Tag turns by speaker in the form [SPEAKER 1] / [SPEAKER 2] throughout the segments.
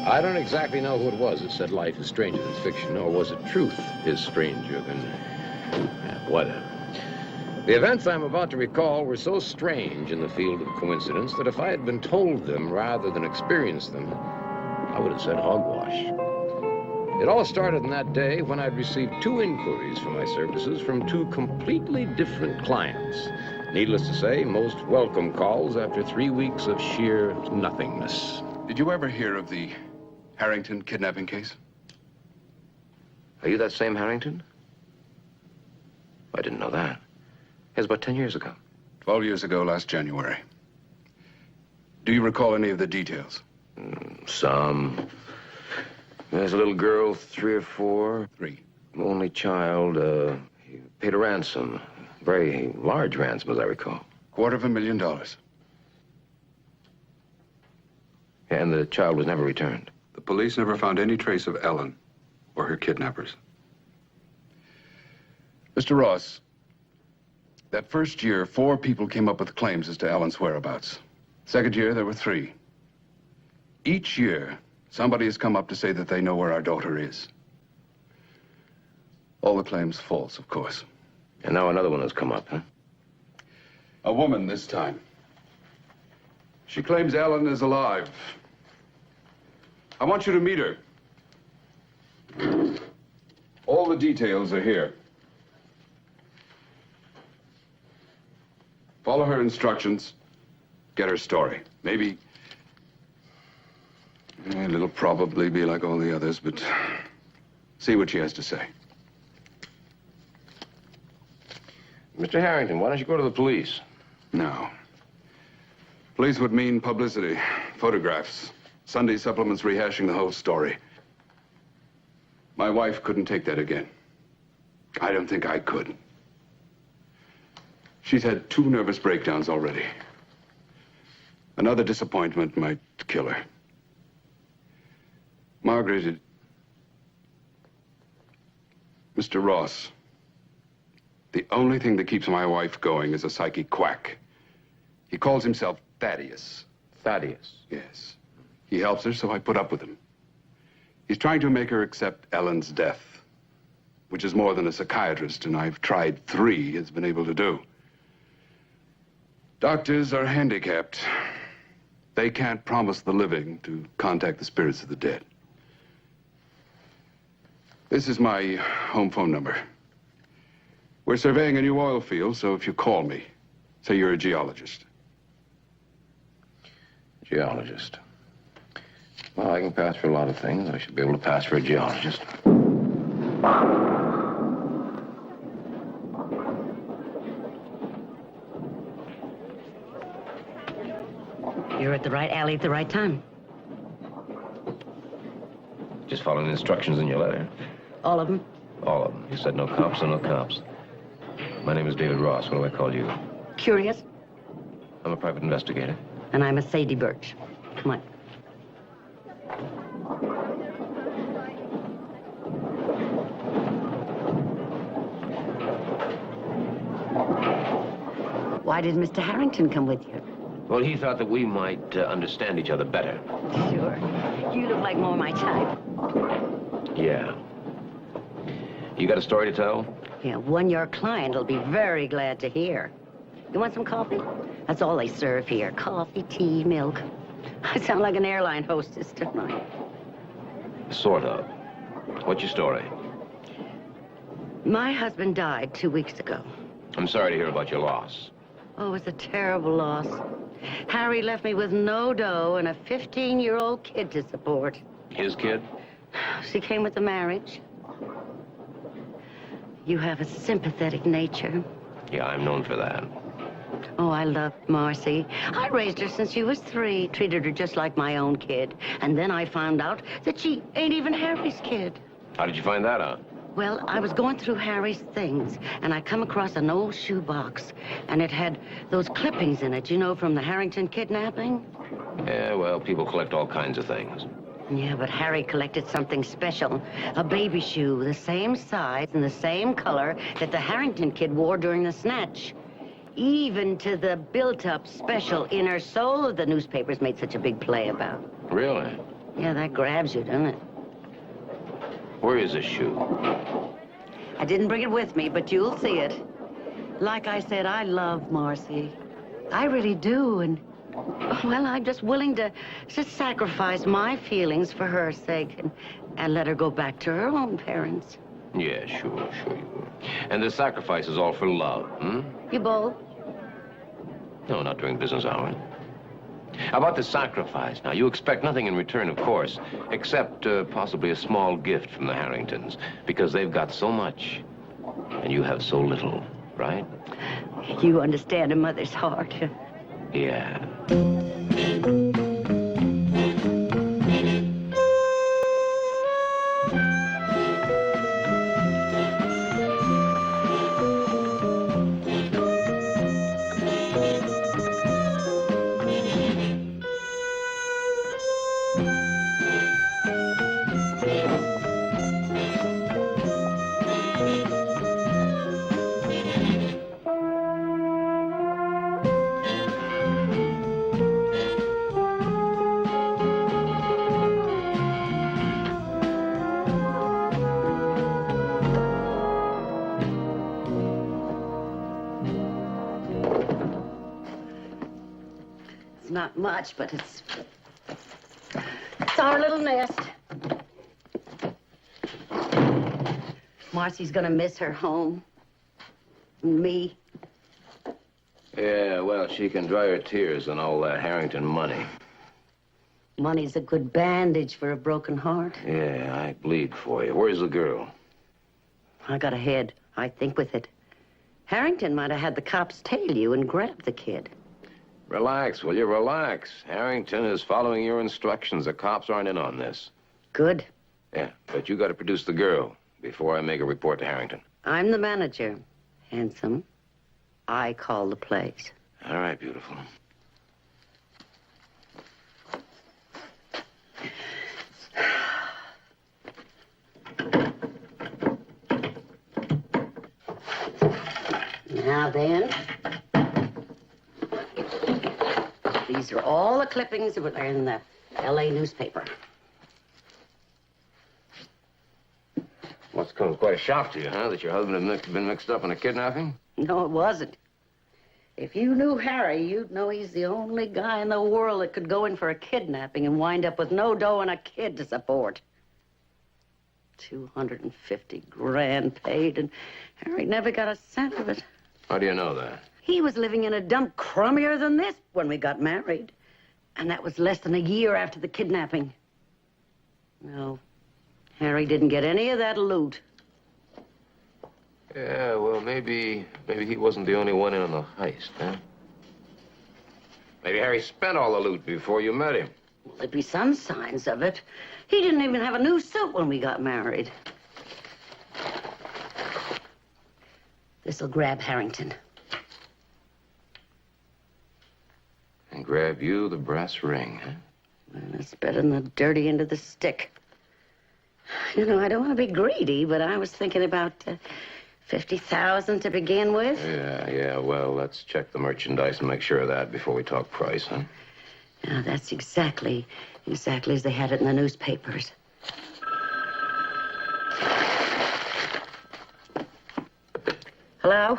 [SPEAKER 1] I don't exactly know who it was that said life is stranger than fiction, or was it truth is stranger than... whatever. The events I'm about to recall were so strange in the field of coincidence that if I had been told them rather than experienced them, I would have said hogwash. It all started on that day when I'd received 2 inquiries for my services from 2 completely different clients. Needless to say, most welcome calls after 3 weeks of sheer nothingness.
[SPEAKER 2] Did you ever hear of the Harrington kidnapping case?
[SPEAKER 1] Are you that same Harrington? I didn't know that. It was about 10 years ago.
[SPEAKER 2] 12 years ago, last January. Do you recall any of the details?
[SPEAKER 1] Some. There's a little girl, 3 or 4.
[SPEAKER 2] 3.
[SPEAKER 1] Only child. He paid a ransom. Very large ransom, as I recall.
[SPEAKER 2] $250,000.
[SPEAKER 1] And the child was never returned.
[SPEAKER 2] The police never found any trace of Ellen or her kidnappers. Mr. Ross, that first year, 4 people came up with claims as to Ellen's whereabouts. Second year, there were 3. Each year, somebody has come up to say that they know where our daughter is. All the claims false, of course.
[SPEAKER 1] And now another one has come up, huh?
[SPEAKER 2] A woman this time. She claims Ellen is alive. I want you to meet her. All the details are here. Follow her instructions. Get her story. Maybe... it'll probably be like all the others, but see what she has to say.
[SPEAKER 1] Mr. Harrington, why don't you go to the police?
[SPEAKER 2] No. Police would mean publicity, photographs, Sunday supplements rehashing the whole story. My wife couldn't take that again. I don't think I could. She's had 2 nervous breakdowns already. Another disappointment might kill her. Margaret, Mr. Ross, the only thing that keeps my wife going is a psychic quack. He calls himself Thaddeus.
[SPEAKER 1] Thaddeus?
[SPEAKER 2] Yes. He helps her, so I put up with him. He's trying to make her accept Ellen's death, which is more than a psychiatrist, and I've tried 3, has been able to do. Doctors are handicapped. They can't promise the living to contact the spirits of the dead. This is my home phone number. We're surveying a new oil field, so if you call me, say you're a geologist.
[SPEAKER 1] Geologist. Well, I can pass for a lot of things. I should be able to pass for a geologist.
[SPEAKER 3] You're at the right alley at the right time.
[SPEAKER 1] Just following the instructions in your letter.
[SPEAKER 3] All of them?
[SPEAKER 1] All of them. You said no cops, so no cops. My name is David Ross. What do I call you?
[SPEAKER 3] Curious.
[SPEAKER 1] I'm a private investigator.
[SPEAKER 3] And I'm a Sadie Burch. Come on. Why did Mr. Harrington come with you?
[SPEAKER 1] Well, he thought that we might understand each other better.
[SPEAKER 3] Sure. You look like more my type.
[SPEAKER 1] Yeah. You got a story to tell?
[SPEAKER 3] Yeah, one your client will be very glad to hear. You want some coffee? That's all they serve here. Coffee, tea, milk. I sound like an airline hostess, don't I?
[SPEAKER 1] Sort of. What's your story?
[SPEAKER 3] My husband died 2 weeks ago.
[SPEAKER 1] I'm sorry to hear about your loss.
[SPEAKER 3] Oh, it's a terrible loss. Harry left me with no dough and a 15-year-old kid to support.
[SPEAKER 1] His kid?
[SPEAKER 3] She came with the marriage. You have a sympathetic nature.
[SPEAKER 1] Yeah, I'm known for that.
[SPEAKER 3] Oh, I loved Marcy. I raised her since she was 3, treated her just like my own kid. And then I found out that she ain't even Harry's kid.
[SPEAKER 1] How did you find that out?
[SPEAKER 3] Well, I was going through Harry's things, and I come across an old shoebox, and it had those clippings in it, you know, from the Harrington kidnapping.
[SPEAKER 1] Yeah, well, people collect all kinds of things.
[SPEAKER 3] Yeah, but Harry collected something special. A baby shoe, the same size and the same color that the Harrington kid wore during the snatch. Even to the built-up special inner sole that the newspapers made such a big play about.
[SPEAKER 1] Really?
[SPEAKER 3] Yeah, that grabs you, doesn't it?
[SPEAKER 1] Where is this shoe?
[SPEAKER 3] I didn't bring it with me, but you'll see it. Like I said, I love Marcy. I really do, and, well, I'm just willing to sacrifice my feelings for her sake and let her go back to her own parents.
[SPEAKER 1] Yeah, sure you will. And the sacrifice is all for love, hmm?
[SPEAKER 3] You both?
[SPEAKER 1] No, not during business hours. How about the sacrifice? Now, you expect nothing in return, of course, except possibly a small gift from the Harringtons, because they've got so much, and you have so little, right?
[SPEAKER 3] You understand a mother's heart.
[SPEAKER 1] Yeah.
[SPEAKER 3] It's not much, but it's our little nest. Marcy's gonna miss her home. And me.
[SPEAKER 1] Yeah, well, she can dry her tears on all that Harrington money.
[SPEAKER 3] Money's a good bandage for a broken heart.
[SPEAKER 1] Yeah, I bleed for you. Where's the girl?
[SPEAKER 3] I got ahead, I think, with it. Harrington might have had the cops tail you and grab the kid.
[SPEAKER 1] Relax, will you? Relax. Harrington is following your instructions. The cops aren't in on this.
[SPEAKER 3] Good.
[SPEAKER 1] Yeah, but you got to produce the girl before I make a report to Harrington.
[SPEAKER 3] I'm the manager. Handsome. I call the plays.
[SPEAKER 1] All right, beautiful.
[SPEAKER 3] Now then, these are all the clippings that were in the L.A. newspaper.
[SPEAKER 1] Must come as quite a shock to you, huh, that your husband had been mixed up in a kidnapping?
[SPEAKER 3] No, it wasn't. If you knew Harry, you'd know he's the only guy in the world that could go in for a kidnapping and wind up with no dough and a kid to support. 250 grand paid, and Harry never got a cent of it.
[SPEAKER 1] How do you know that?
[SPEAKER 3] He was living in a dump crummier than this when we got married. And that was less than a year after the kidnapping. No, Harry didn't get any of that loot.
[SPEAKER 1] Yeah, well, maybe he wasn't the only one in on the heist, huh? Maybe Harry spent all the loot before you met him.
[SPEAKER 3] Well, there'd be some signs of it. He didn't even have a new suit when we got married. This'll grab Harrington.
[SPEAKER 1] And grab you the brass ring, huh?
[SPEAKER 3] Well, that's better than the dirty end of the stick. You know, I don't want to be greedy, but I was thinking about 50,000 to begin with.
[SPEAKER 1] Yeah, well, let's check the merchandise and make sure of that before we talk price, huh?
[SPEAKER 3] Now, that's exactly as they had it in the newspapers. Hello?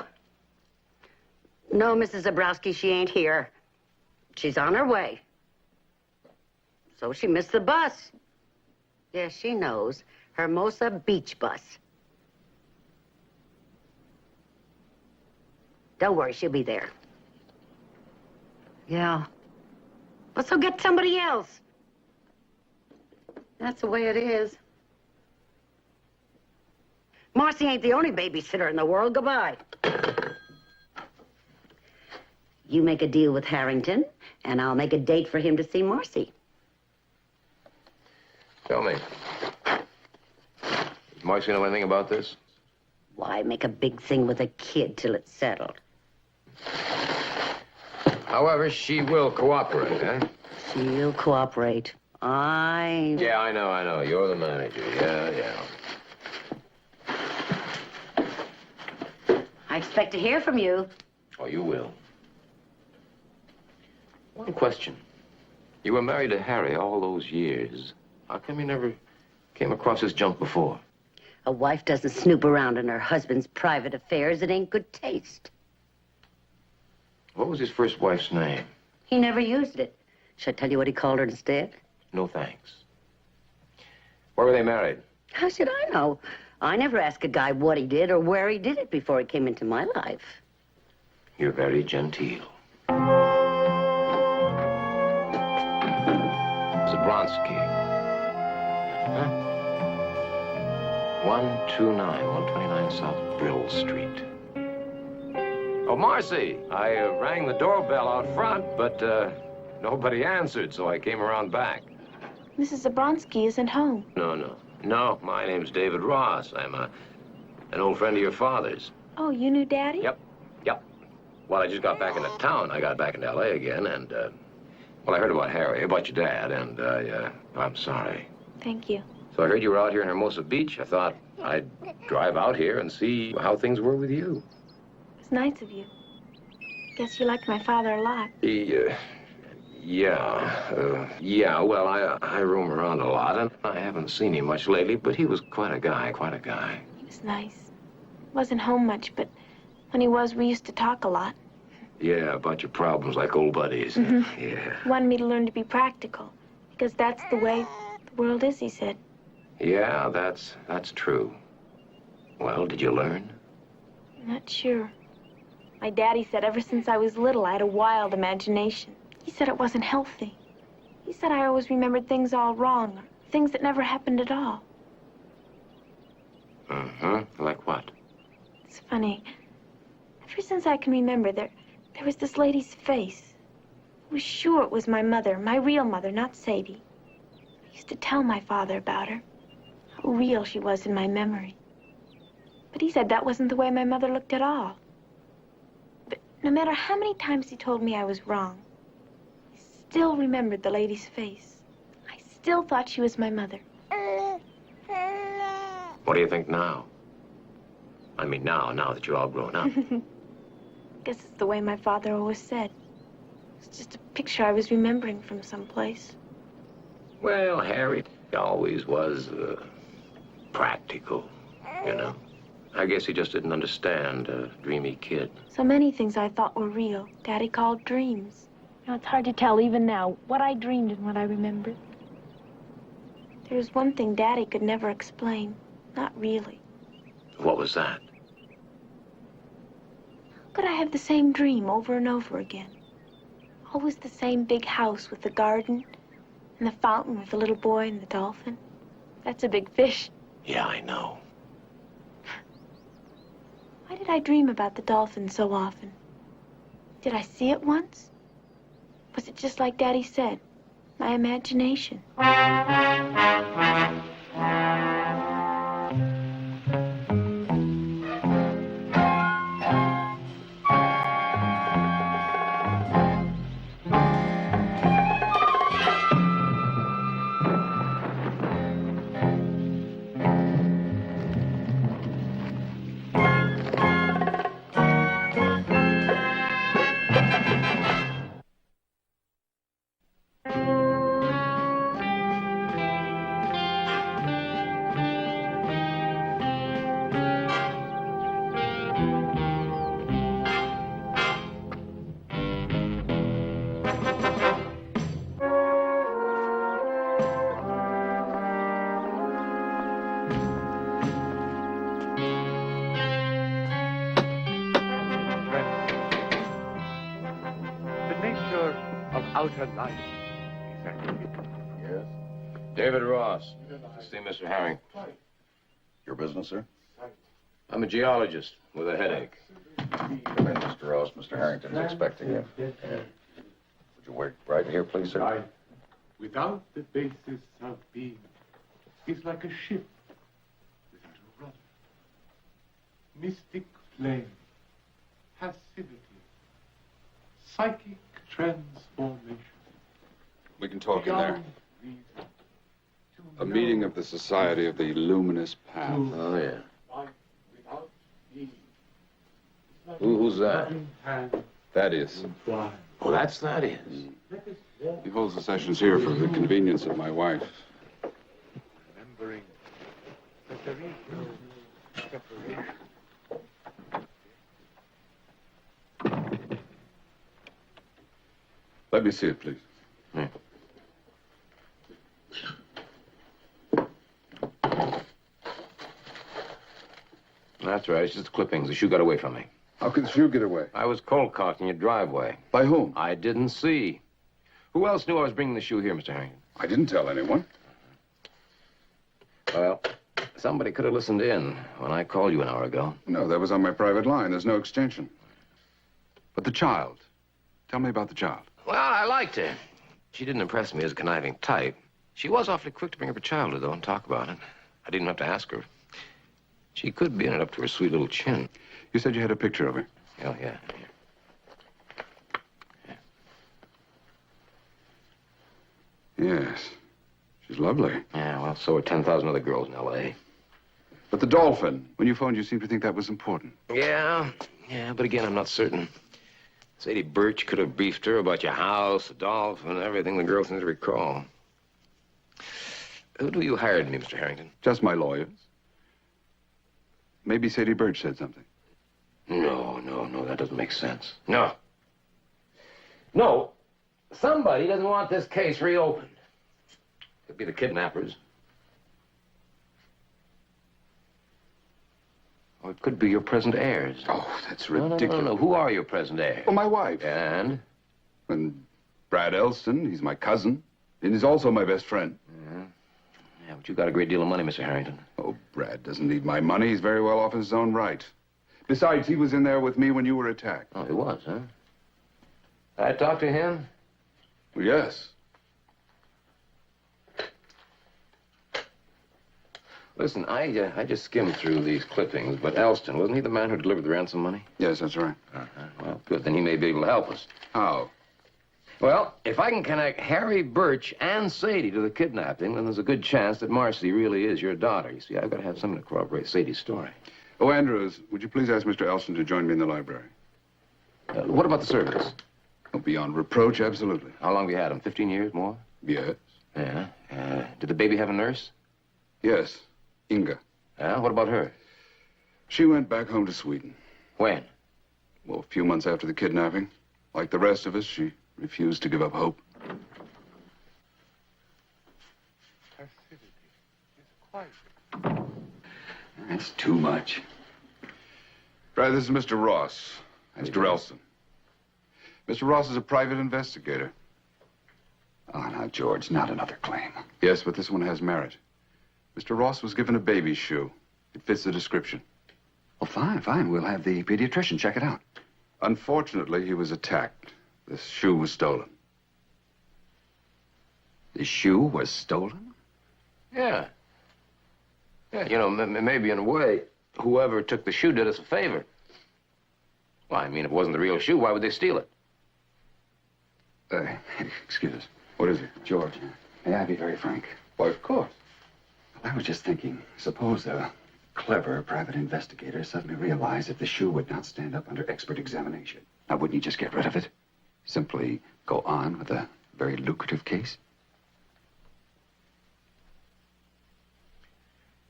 [SPEAKER 3] No, Mrs. Zabrowski, she ain't here. She's on her way. So she missed the bus. Yes, she knows. Hermosa Beach bus. Don't worry, she'll be there. Yeah. Well, so get somebody else. That's the way it is. Marcy ain't the only babysitter in the world. Goodbye. You make a deal with Harrington, and I'll make a date for him to see Marcy.
[SPEAKER 1] Tell me. Does Marcy know anything about this?
[SPEAKER 3] Why make a big thing with a kid till it's settled?
[SPEAKER 1] However, she will cooperate, eh?
[SPEAKER 3] She'll cooperate.
[SPEAKER 1] Yeah, I know. You're the manager. Yeah.
[SPEAKER 3] I expect to hear from you.
[SPEAKER 1] Oh, you will. One question. You were married to Harry all those years. How come you never came across his junk before?
[SPEAKER 3] A wife doesn't snoop around in her husband's private affairs. It ain't good taste.
[SPEAKER 1] What was his first wife's name?
[SPEAKER 3] He never used it. Should I tell you what he called her instead?
[SPEAKER 1] No thanks. Where were they married?
[SPEAKER 3] How should I know? I never asked a guy what he did or where he did it before he came into my life.
[SPEAKER 1] You're very genteel. Zabronsky. Huh? 129 South Brill Street. Oh, Marcy, I rang the doorbell out front, but nobody answered, so I came around back.
[SPEAKER 4] Mrs. Zabronsky isn't home.
[SPEAKER 1] No, my name's David Ross. I'm an old friend of your father's.
[SPEAKER 4] Oh, you knew Daddy?
[SPEAKER 1] Yep. Well, I just got back into town. I got back into L.A. again, and, well, I heard about Harry, about your dad, and, I'm sorry.
[SPEAKER 4] Thank you.
[SPEAKER 1] So I heard you were out here in Hermosa Beach. I thought I'd drive out here and see how things were with you.
[SPEAKER 4] It's nice of you. Guess you liked my father a lot.
[SPEAKER 1] Yeah, well, I roam around a lot, and I haven't seen him much lately, but he was quite a guy.
[SPEAKER 4] He was nice. Wasn't home much, but when he was, we used to talk a lot.
[SPEAKER 1] Yeah, about your problems like old buddies.
[SPEAKER 4] Mm-hmm.
[SPEAKER 1] Yeah.
[SPEAKER 4] He wanted me to learn to be practical, because that's the way the world is, he said.
[SPEAKER 1] Yeah, that's true. Well, did you learn?
[SPEAKER 4] I'm not sure. My daddy said ever since I was little, I had a wild imagination. He said it wasn't healthy. He said I always remembered things all wrong, or things that never happened at all.
[SPEAKER 1] Like what?
[SPEAKER 4] It's funny. Ever since I can remember, there was this lady's face. I was sure it was my mother, my real mother, not Sadie. I used to tell my father about her, how real she was in my memory. But he said that wasn't the way my mother looked at all. But no matter how many times he told me I was wrong, I still remembered the lady's face. I still thought she was my mother.
[SPEAKER 1] What do you think now? I mean, now that you're all grown up.
[SPEAKER 4] Guess it's the way my father always said. It's just a picture I was remembering from someplace.
[SPEAKER 1] Well, Harry always was practical, you know. I guess he just didn't understand a dreamy kid.
[SPEAKER 4] So many things I thought were real, Daddy called dreams. You know, it's hard to tell even now what I dreamed and what I remembered. There was one thing Daddy could never explain. Not really.
[SPEAKER 1] What was that?
[SPEAKER 4] How could I have the same dream over and over again? Always the same big house with the garden and the fountain with the little boy and the dolphin. That's a big fish.
[SPEAKER 1] Yeah, I know.
[SPEAKER 4] Why did I dream about the dolphin so often? Did I see it once? Was it just like Daddy said, my imagination?
[SPEAKER 5] Outer life.
[SPEAKER 1] Yes? David Ross. To see Mr. Harrington.
[SPEAKER 6] Your business, sir?
[SPEAKER 1] I'm a geologist with a headache.
[SPEAKER 6] Come in, Mr. Ross. Mr. Harrington's expecting you. Would you wait right here, please, sir?
[SPEAKER 5] Life without the basis of being is like a ship without a rudder. Mystic flame, passivity, psychic transformation.
[SPEAKER 2] We can talk in there. A meeting of the Society of the Luminous Path.
[SPEAKER 1] Oh, yeah.
[SPEAKER 5] Life without me.
[SPEAKER 1] Who's that?
[SPEAKER 2] Thaddeus.
[SPEAKER 1] Oh, that's Thaddeus.
[SPEAKER 2] He holds the sessions here for the convenience of my wife. Let me see it, please.
[SPEAKER 1] Yeah. That's right. It's just the clippings. The shoe got away from me.
[SPEAKER 2] How could the shoe get away?
[SPEAKER 1] I was cold cocked in your driveway.
[SPEAKER 2] By whom?
[SPEAKER 1] I didn't see. Who else knew I was bringing the shoe here, Mr. Harrington?
[SPEAKER 2] I didn't tell anyone.
[SPEAKER 1] Well, somebody could have listened in when I called you an hour ago.
[SPEAKER 2] No, that was on my private line. There's no extension. But the child. Tell me about the child.
[SPEAKER 1] Well, I liked her. She didn't impress me as a conniving type. She was awfully quick to bring up her childhood, though, and talk about it. I didn't have to ask her. She could be in it up to her sweet little chin.
[SPEAKER 2] You said you had a picture of her.
[SPEAKER 1] Oh, yeah.
[SPEAKER 2] Yes. She's lovely.
[SPEAKER 1] Yeah, well, so are 10,000 other girls in L.A.
[SPEAKER 2] But the dolphin, when you phoned, you seemed to think that was important.
[SPEAKER 1] Yeah, but again, I'm not certain. Sadie Burch could have briefed her about your house, the dolphin, everything the girl seems to recall. Who do you hired me, Mr. Harrington?
[SPEAKER 2] Just my lawyers. Maybe Sadie Burch said something.
[SPEAKER 1] No, that doesn't make sense. No, somebody doesn't want this case reopened. Could be the kidnappers. Or it could be your present heirs.
[SPEAKER 2] Oh, that's ridiculous.
[SPEAKER 1] No. Who are your present heirs?
[SPEAKER 2] Well, my wife.
[SPEAKER 1] And?
[SPEAKER 2] And Brad Elston, he's my cousin. And he's also my best friend.
[SPEAKER 1] Yeah, but you got a great deal of money, Mr. Harrington.
[SPEAKER 2] Oh, Brad doesn't need my money. He's very well off in his own right. Besides, he was in there with me when you were attacked.
[SPEAKER 1] Oh, he was, huh? I talked to him?
[SPEAKER 2] Well, yes.
[SPEAKER 1] Listen, I just skimmed through these clippings, but Elston, wasn't he the man who delivered the ransom money?
[SPEAKER 2] Yes, that's right.
[SPEAKER 1] Well, good. Then he may be able to help us.
[SPEAKER 2] How?
[SPEAKER 1] Well, if I can connect Harry Burch and Sadie to the kidnapping, then there's a good chance that Marcy really is your daughter. You see, I've got to have something to corroborate Sadie's story.
[SPEAKER 2] Oh, Andrews, would you please ask Mr. Elston to join me in the library?
[SPEAKER 1] What about the servants?
[SPEAKER 2] Oh, beyond reproach, absolutely.
[SPEAKER 1] How long have you had them? 15 years, more?
[SPEAKER 2] Yes.
[SPEAKER 1] Yeah. Did the baby have a nurse?
[SPEAKER 2] Yes. Inga.
[SPEAKER 1] Yeah, what about her?
[SPEAKER 2] She went back home to Sweden.
[SPEAKER 1] When?
[SPEAKER 2] Well, a few months after the kidnapping. Like the rest of us, she refused to give up hope.
[SPEAKER 5] Passivity is quite...
[SPEAKER 7] That's too much.
[SPEAKER 2] Brad, this is Mr. Ross. Mr. Elston. Mr. Ross is a private investigator.
[SPEAKER 7] Oh, now, George, not another claim.
[SPEAKER 2] Yes, but this one has merit. Mr. Ross was given a baby shoe. It fits the description.
[SPEAKER 7] Well, fine. We'll have the pediatrician check it out.
[SPEAKER 2] Unfortunately, he was attacked. This shoe was stolen.
[SPEAKER 7] The shoe was stolen?
[SPEAKER 1] Yeah. Yeah, you know, maybe in a way, whoever took the shoe did us a favor. Well, I mean, if it wasn't the real shoe, why would they steal it?
[SPEAKER 7] Excuse us.
[SPEAKER 2] What is it?
[SPEAKER 7] George, may I be very frank?
[SPEAKER 2] Why, of course.
[SPEAKER 7] I was just thinking, suppose a clever private investigator suddenly realized that the shoe would not stand up under expert examination. Now, wouldn't you just get rid of it? Simply go on with a very lucrative case?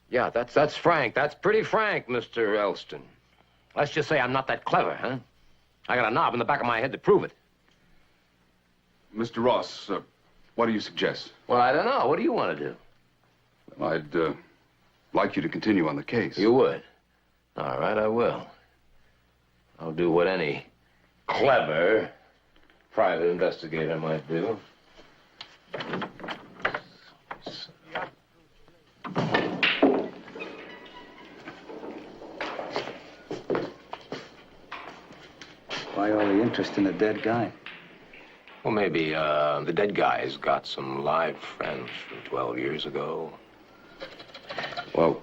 [SPEAKER 1] Yeah, that's frank. That's pretty frank, Mr. Elston. Let's just say I'm not that clever, huh? I got a knob in the back of my head to prove it.
[SPEAKER 2] Mr. Ross, what do you suggest?
[SPEAKER 1] Well, I don't know. What do you want to do?
[SPEAKER 2] Well, I'd like you to continue on the case.
[SPEAKER 1] You would? All right, I will. I'll do what any clever private investigator might do.
[SPEAKER 7] Why all the interest in a dead guy?
[SPEAKER 1] Well, maybe the dead guy's got some live friends from 12 years ago. Well,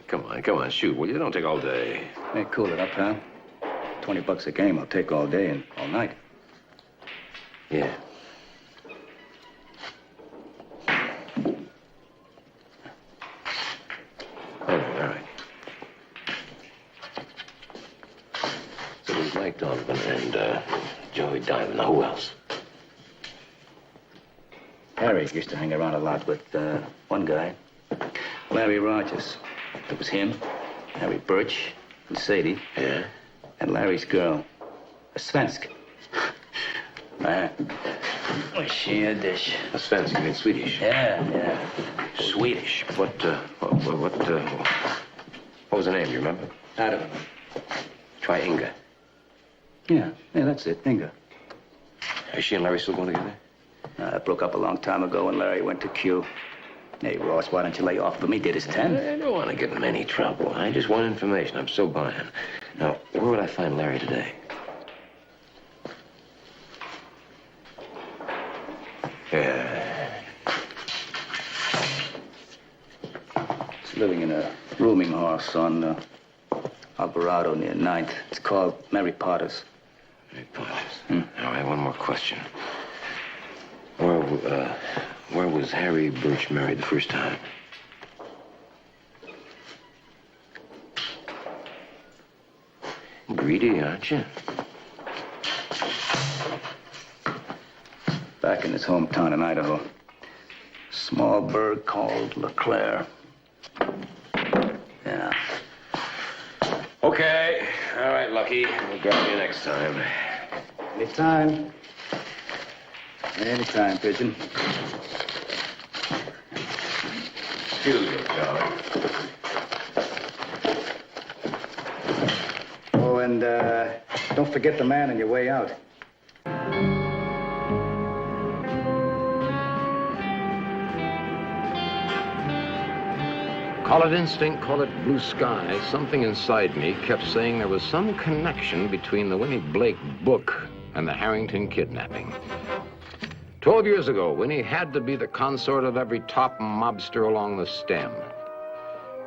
[SPEAKER 1] come on, shoot, will you? Don't take all day.
[SPEAKER 7] Hey, cool it up, pal. $20 a game, I'll take all day and all night.
[SPEAKER 1] Yeah. All right. So there's Mike Donovan and Joey Diamond. Now, who else?
[SPEAKER 7] Harry used to hang around a lot with one guy.
[SPEAKER 8] Larry Rogers. It was him, Harry Burch, and Sadie.
[SPEAKER 1] Yeah?
[SPEAKER 8] And Larry's girl. A Svensk. Was she a dish?
[SPEAKER 1] A Svensk, you mean Swedish?
[SPEAKER 8] Yeah.
[SPEAKER 1] Swedish? What was her name, do you remember?
[SPEAKER 8] I don't know.
[SPEAKER 1] Try Inga.
[SPEAKER 8] Yeah, that's it, Inga.
[SPEAKER 1] Is she and Larry still going together?
[SPEAKER 8] I broke up a long time ago when Larry went to Q. Hey, Ross, why don't you lay off of him? He did his 10.
[SPEAKER 1] I don't want to get in any trouble. I just want information. I'm so buying. Now, where would I find Larry today? Yeah.
[SPEAKER 8] He's living in a rooming house on Alvarado near 9th. It's called Mary Potter's.
[SPEAKER 1] Mary Potter's. All right, one more question. Where was Harry Burch married the first time? Greedy, aren't you?
[SPEAKER 8] Back in his hometown in Idaho. Small burg called LeClaire. Yeah.
[SPEAKER 1] Okay. All right, Lucky. We'll grab you next time.
[SPEAKER 8] Anytime. Anytime, Pigeon.
[SPEAKER 1] Excuse me, darling.
[SPEAKER 8] Oh, and don't forget the man on your way out.
[SPEAKER 1] Call it instinct, call it blue sky. Something inside me kept saying there was some connection between the Winnie Blake book and the Harrington kidnapping. 12 years ago, Winnie had to be the consort of every top mobster along the stem.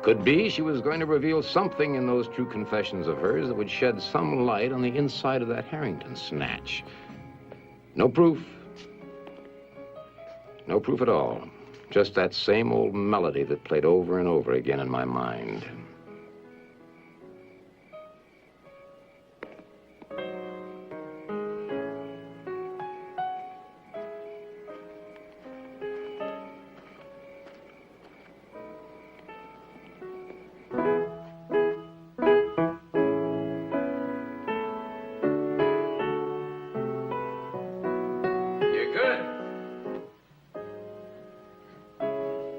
[SPEAKER 1] Could be she was going to reveal something in those true confessions of hers that would shed some light on the inside of that Harrington snatch. No proof. No proof at all. Just that same old melody that played over and over again in my mind.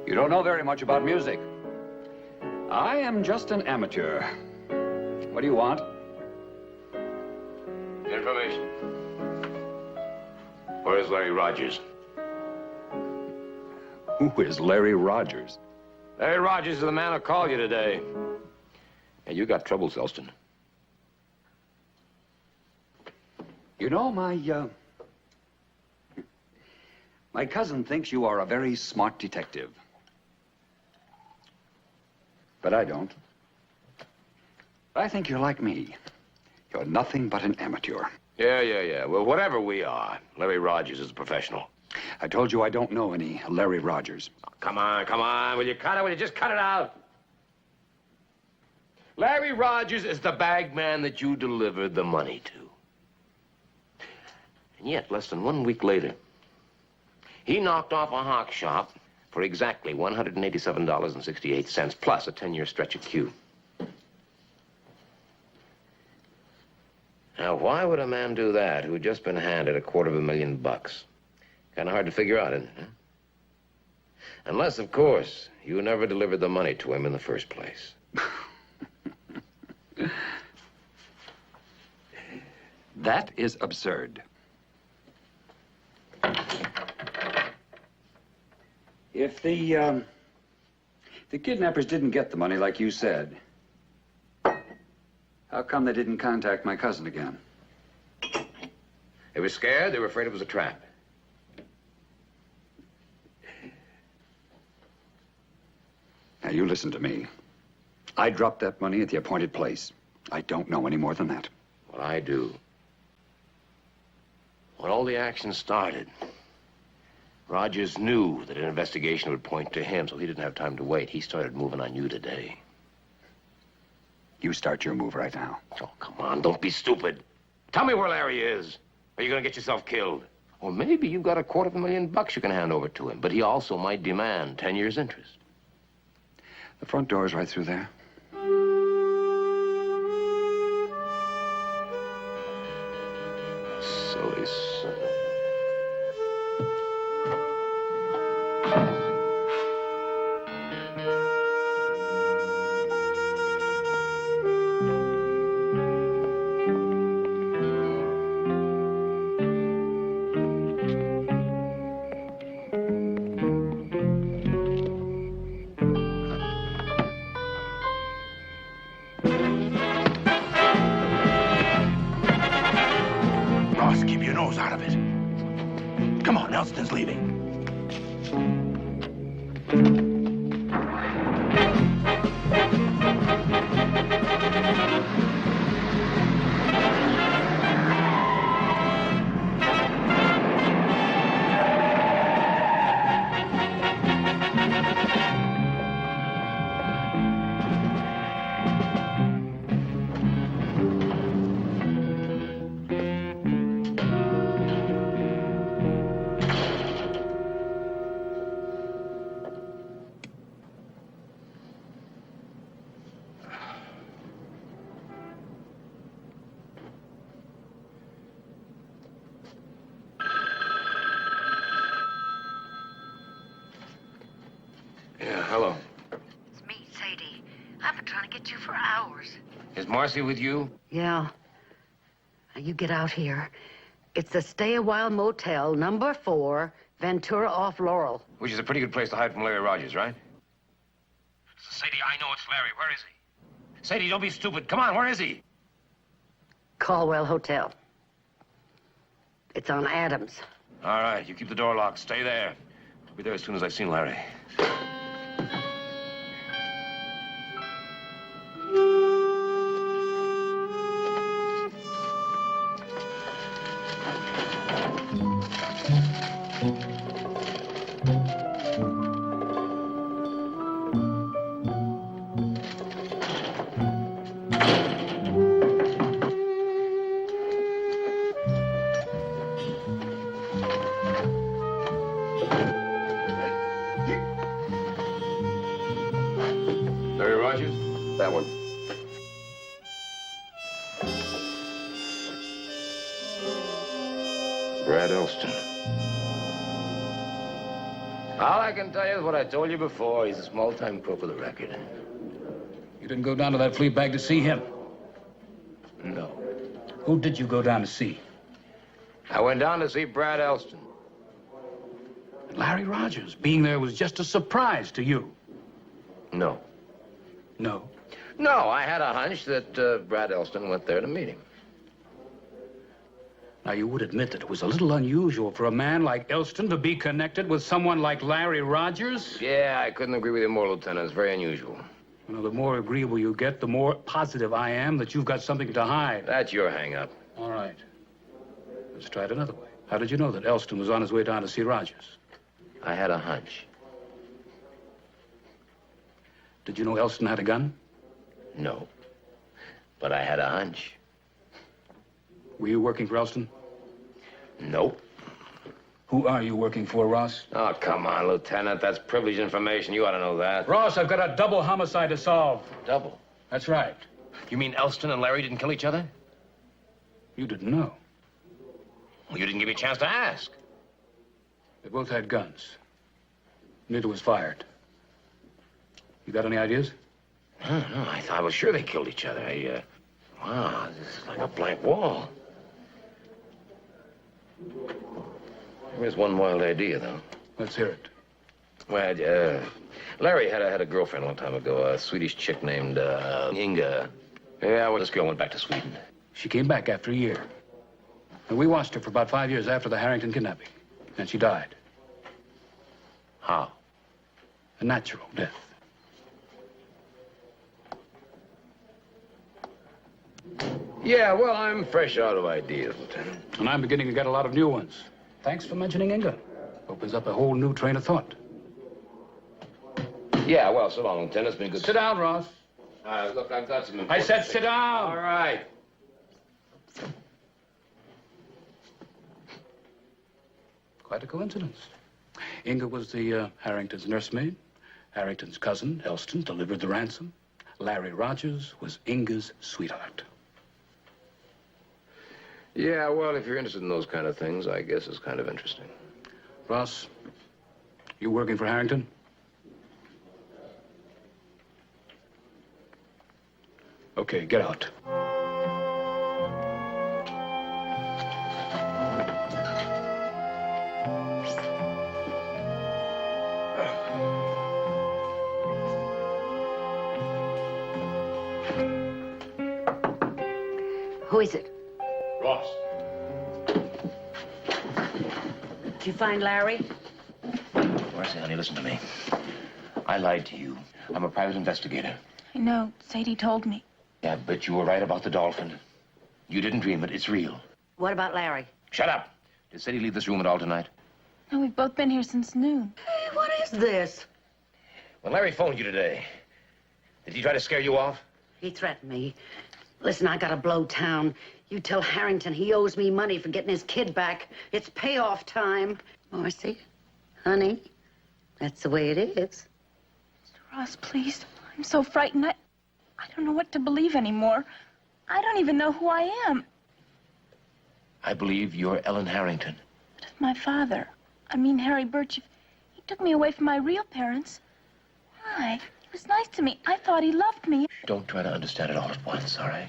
[SPEAKER 7] You don't know very much about music. I am just an amateur. What do you want?
[SPEAKER 1] Information. Where is Larry Rogers?
[SPEAKER 7] Who is Larry Rogers?
[SPEAKER 1] Larry Rogers is the man who called you today. And you got trouble, Elston.
[SPEAKER 7] You know, my cousin thinks you are a very smart detective. But I don't. I think you're like me. You're nothing but an amateur.
[SPEAKER 1] Yeah. Well, whatever we are, Larry Rogers is a professional.
[SPEAKER 7] I told you I don't know any Larry Rogers.
[SPEAKER 1] Oh, come on. Will you cut it? Will you just cut it out? Larry Rogers is the bag man that you delivered the money to. And yet, less than 1 week later, he knocked off a hock shop for exactly $187.68, plus a 10-year stretch of Q. Now, why would a man do that who had just been handed $250,000? Kind of hard to figure out, isn't it? Huh? Unless, of course, you never delivered the money to him in the first place.
[SPEAKER 7] That is absurd. If the kidnappers didn't get the money like you said, how come they didn't contact my cousin again?
[SPEAKER 1] They were scared. They were afraid it was a trap.
[SPEAKER 7] Now, you listen to me. I dropped that money at the appointed place. I don't know any more than that.
[SPEAKER 1] Well, I do. When all the action started, Rogers knew that an investigation would point to him, so he didn't have time to wait. He started moving on you today.
[SPEAKER 7] You start your move right now.
[SPEAKER 1] Oh, come on, don't be stupid. Tell me where Larry is. Or you're gonna get yourself killed. Or maybe you've got $250,000 you can hand over to him, but he also might demand 10 years interest.
[SPEAKER 7] The front door's right through there.
[SPEAKER 1] Silly son.
[SPEAKER 9] Ross, keep your nose out of it. Come on, Elston's leaving.
[SPEAKER 1] Yeah, hello.
[SPEAKER 3] It's me, Sadie. I've been trying to get you for hours.
[SPEAKER 1] Is Marcy with you?
[SPEAKER 3] Yeah. Now, you get out here. It's the Stay a While Motel, number 4, Ventura off Laurel.
[SPEAKER 1] Which is a pretty good place to hide from Larry Rogers, right? Sadie, I know it's Larry. Where is he? Sadie, don't be stupid. Come on, where is he?
[SPEAKER 3] Caldwell Hotel. It's on Adams.
[SPEAKER 1] All right, you keep the door locked. Stay there. I'll be there as soon as I've seen Larry. Larry Rogers?
[SPEAKER 6] That one.
[SPEAKER 1] Brad Elston. All I can tell you is what I told you before. He's a small-time crook with a record.
[SPEAKER 10] You didn't go down to that flea bag to see him?
[SPEAKER 1] No.
[SPEAKER 10] Who did you go down to see?
[SPEAKER 1] I went down to see Brad Elston.
[SPEAKER 10] Larry Rogers. Being there was just a surprise to you.
[SPEAKER 1] No.
[SPEAKER 10] No.
[SPEAKER 1] No, I had a hunch that Brad Elston went there to meet him.
[SPEAKER 10] Now, you would admit that it was a little unusual for a man like Elston to be connected with someone like Larry Rogers?
[SPEAKER 1] Yeah, I couldn't agree with you more, Lieutenant. It's very unusual.
[SPEAKER 10] You know, the more agreeable you get, the more positive I am that you've got something to hide.
[SPEAKER 1] That's your hang-up.
[SPEAKER 10] All right. Let's try it another way. How did you know that Elston was on his way down to see Rogers?
[SPEAKER 1] I had a hunch.
[SPEAKER 10] Did you know Elston had a gun?
[SPEAKER 1] No. But I had a hunch.
[SPEAKER 10] Were you working for Elston?
[SPEAKER 1] Nope.
[SPEAKER 10] Who are you working for, Ross?
[SPEAKER 1] Oh, come on, Lieutenant. That's privileged information. You ought to know that.
[SPEAKER 10] Ross, I've got a double homicide to solve.
[SPEAKER 1] Double?
[SPEAKER 10] That's right.
[SPEAKER 1] You mean Elston and Larry didn't kill each other?
[SPEAKER 10] You didn't know.
[SPEAKER 1] Well, you didn't give me a chance to ask.
[SPEAKER 10] They both had guns. Neither was fired. You got any ideas?
[SPEAKER 1] No, I was sure they killed each other. Wow, this is like a blank wall. There's one wild idea, though.
[SPEAKER 10] Let's hear it.
[SPEAKER 1] Well, Larry had a girlfriend a long time ago, a Swedish chick named Inga. Yeah, well, this girl went back to Sweden.
[SPEAKER 10] She came back after a year. And we watched her for about 5 years after the Harrington kidnapping. And she died.
[SPEAKER 1] How?
[SPEAKER 10] A natural death.
[SPEAKER 1] Yeah, well, I'm fresh out of ideas, Lieutenant.
[SPEAKER 10] And I'm beginning to get a lot of new ones. Thanks for mentioning Inga. Opens up a whole new train of thought.
[SPEAKER 1] Yeah, well, so long, Lieutenant. It's been good.
[SPEAKER 10] Sit down, Ross.
[SPEAKER 1] Look, I've got some important
[SPEAKER 10] I said
[SPEAKER 1] things.
[SPEAKER 10] sit down.
[SPEAKER 1] All right.
[SPEAKER 10] Quite a coincidence. Inga was the Harrington's nursemaid, Harrington's cousin, Elston, delivered the ransom. Larry Rogers was Inga's sweetheart.
[SPEAKER 1] Yeah, well, if you're interested in those kind of things, I guess it's kind of interesting.
[SPEAKER 10] Ross, you working for Harrington? Okay, get out.
[SPEAKER 3] Who is it?
[SPEAKER 10] Ross.
[SPEAKER 3] Did you find Larry?
[SPEAKER 9] Marcy, honey, listen to me. I lied to you. I'm a private investigator.
[SPEAKER 4] I know. Sadie told me.
[SPEAKER 9] Yeah, but you were right about the dolphin. You didn't dream it. It's real.
[SPEAKER 3] What about Larry?
[SPEAKER 9] Shut up. Did Sadie leave this room at all tonight?
[SPEAKER 4] No, we've both been here since noon.
[SPEAKER 3] Hey, what is this?
[SPEAKER 9] When Larry phoned you today, did he try to scare you off?
[SPEAKER 3] He threatened me. Listen, I gotta blow town. You tell Harrington he owes me money for getting his kid back. It's payoff time. Marcy, honey, that's the way it is.
[SPEAKER 4] Mr. Ross, please. I'm so frightened. I don't know what to believe anymore. I don't even know who I am.
[SPEAKER 9] I believe you're Ellen Harrington.
[SPEAKER 4] But if my father, I mean Harry Burch, if he took me away from my real parents, why? He was nice to me. I thought he loved me.
[SPEAKER 9] Don't try to understand it all at once, all right?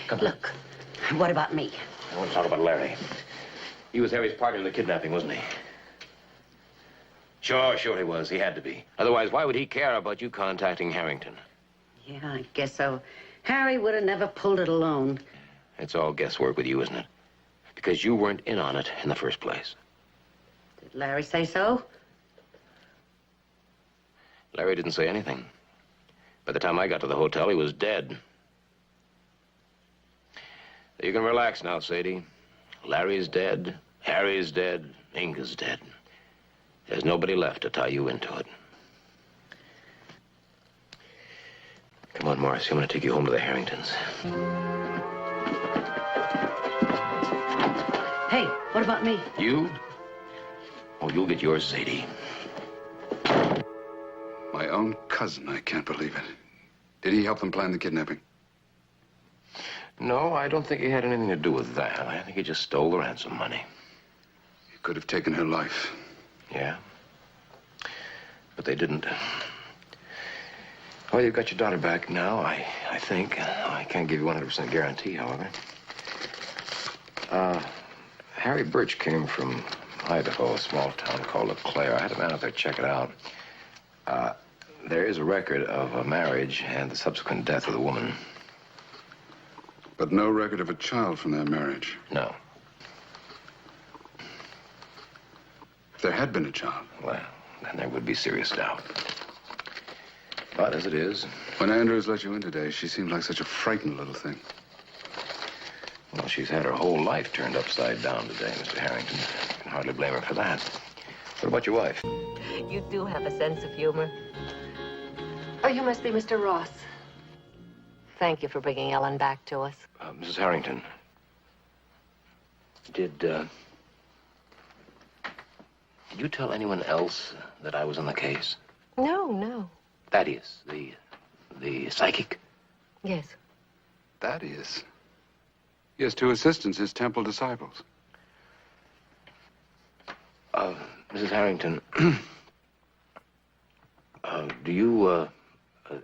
[SPEAKER 9] Come on.
[SPEAKER 3] Look, what about me?
[SPEAKER 9] I want to talk about Larry. He was Harry's partner in the kidnapping, wasn't he? Sure he was. He had to be. Otherwise, why would he care about you contacting Harrington?
[SPEAKER 3] Yeah, I guess so. Harry would have never pulled it alone.
[SPEAKER 9] It's all guesswork with you, isn't it? Because you weren't in on it in the first place.
[SPEAKER 3] Did Larry say so?
[SPEAKER 9] Larry didn't say anything. By the time I got to the hotel, he was dead. You can relax now, Sadie. Larry's dead, Harry's dead, Inga's dead. There's nobody left to tie you into it. Come on, Morrissey. I'm going to take you home to the Harringtons.
[SPEAKER 3] Hey, what about me?
[SPEAKER 9] You? Oh, you'll get yours, Sadie.
[SPEAKER 2] My own cousin, I can't believe it. Did he help them plan the kidnapping?
[SPEAKER 9] No, I don't think he had anything to do with that. I think he just stole the ransom money.
[SPEAKER 2] He could have taken her life.
[SPEAKER 9] Yeah? But they didn't. Well, you've got your daughter back now, I think. I can't give you 100% guarantee, however. Harry Burch came from Idaho, a small town called LeClaire. I had a man out there check it out. There is a record of a marriage and the subsequent death of the woman.
[SPEAKER 2] But no record of a child from their marriage.
[SPEAKER 9] No.
[SPEAKER 2] If there had been a child.
[SPEAKER 9] Well, then there would be serious doubt. But as it is...
[SPEAKER 2] When Andrews let you in today, she seemed like such a frightened little thing.
[SPEAKER 9] Well, she's had her whole life turned upside down today, Mr. Harrington. You can hardly blame her for that. What about your wife?
[SPEAKER 11] You do have a sense of humor. Oh, you must be Mr. Ross. Thank you for bringing Ellen back to us.
[SPEAKER 9] Mrs. Harrington, did you tell anyone else that I was on the case?
[SPEAKER 11] No.
[SPEAKER 9] Thaddeus, the psychic?
[SPEAKER 11] Yes.
[SPEAKER 2] Thaddeus? He has two assistants, his temple disciples.
[SPEAKER 9] Mrs. Harrington, do you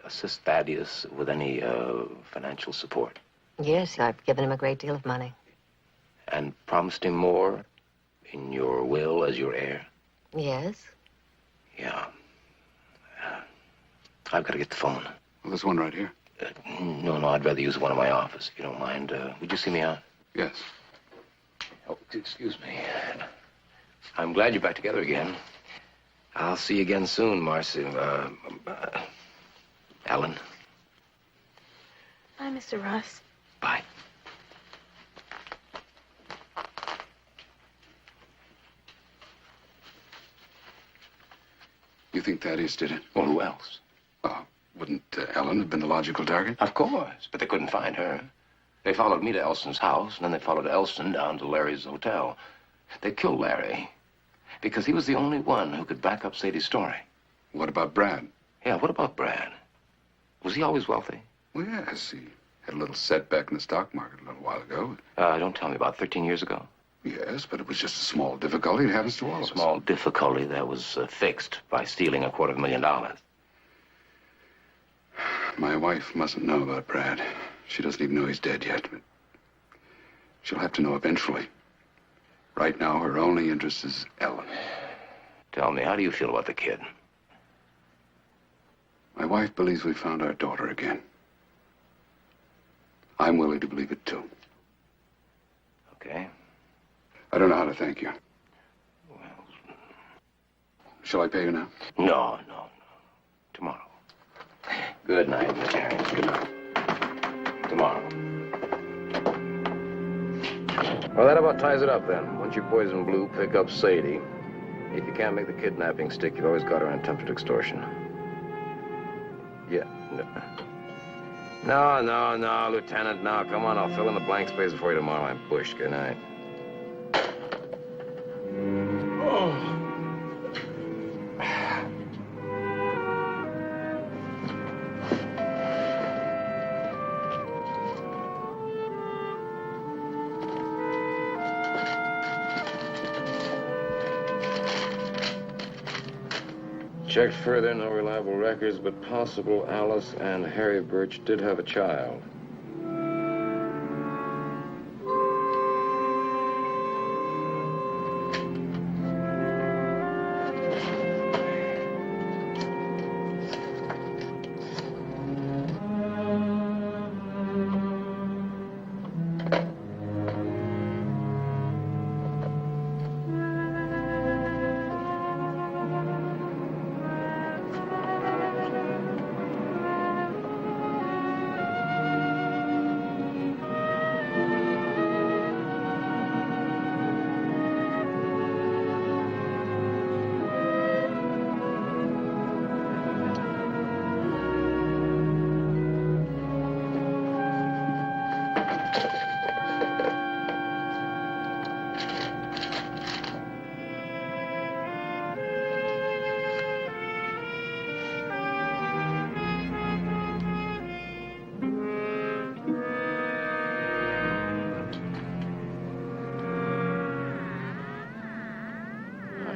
[SPEAKER 9] assist Thaddeus with any financial support?
[SPEAKER 11] Yes, I've given him a great deal of money.
[SPEAKER 9] And promised him more in your will as your heir?
[SPEAKER 11] Yes.
[SPEAKER 9] Yeah. I've got to get the phone.
[SPEAKER 2] Well, there's one right here.
[SPEAKER 9] No, I'd rather use the one in my office, if you don't mind. Would you see me out?
[SPEAKER 2] Yes.
[SPEAKER 9] Oh, excuse me. I'm glad you're back together again. I'll see you again soon, Marcy. Ellen.
[SPEAKER 4] Bye, Mr. Ross.
[SPEAKER 9] Bye.
[SPEAKER 2] You think Thaddeus did it?
[SPEAKER 9] Well, who else?
[SPEAKER 2] Wouldn't Ellen have been the logical target?
[SPEAKER 9] Of course, but they couldn't find her. They followed me to Elston's house, and then they followed Elston down to Larry's hotel. They killed Larry because he was the only one who could back up Sadie's story.
[SPEAKER 2] What about Brad?
[SPEAKER 9] Yeah, what about Brad? Was he always wealthy?
[SPEAKER 2] Well, yes, he had a little setback in the stock market a little while ago.
[SPEAKER 9] Don't tell me, about 13 years ago?
[SPEAKER 2] Yes, but it was just a small difficulty. It happens to all of us.
[SPEAKER 9] Small difficulty that was fixed by stealing $250,000.
[SPEAKER 2] My wife mustn't know about Brad. She doesn't even know he's dead yet, but she'll have to know eventually. Right now, her only interest is Ellen.
[SPEAKER 9] Tell me, how do you feel about the kid?
[SPEAKER 2] My wife believes we found our daughter again. I'm willing to believe it, too.
[SPEAKER 9] Okay.
[SPEAKER 2] I don't know how to thank you. Well... Shall I pay you now?
[SPEAKER 9] No. Tomorrow. Good night, Mr. Harrington. Good night. Tomorrow. Well, that about ties it up, then. Once you boys in blue pick up Sadie, if you can't make the kidnapping stick, you've always got her on attempted extortion. Yeah. No, Lieutenant, no. Come on, I'll fill in the blank space for you tomorrow. I'm bushed. Good night. Checked further, no reliable records, but possible Alice and Harry Burch did have a child.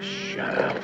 [SPEAKER 9] Shut up.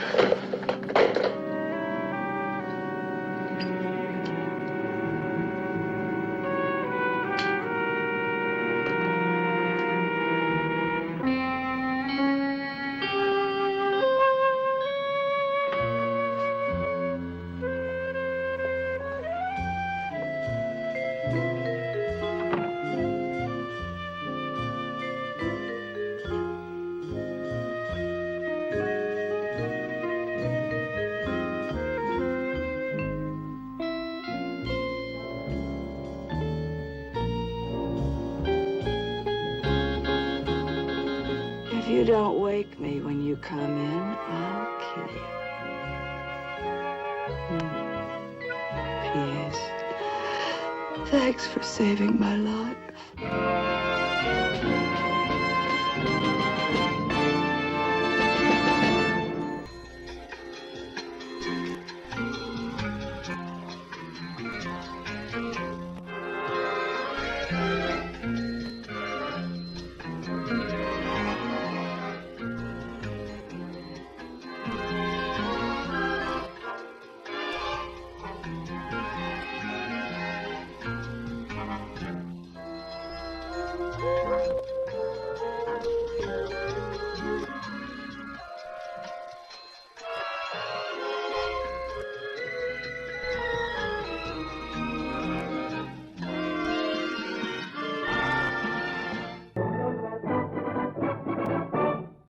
[SPEAKER 12] If you don't wake me when you come in, I'll kill you. P.S. Thanks for saving my life.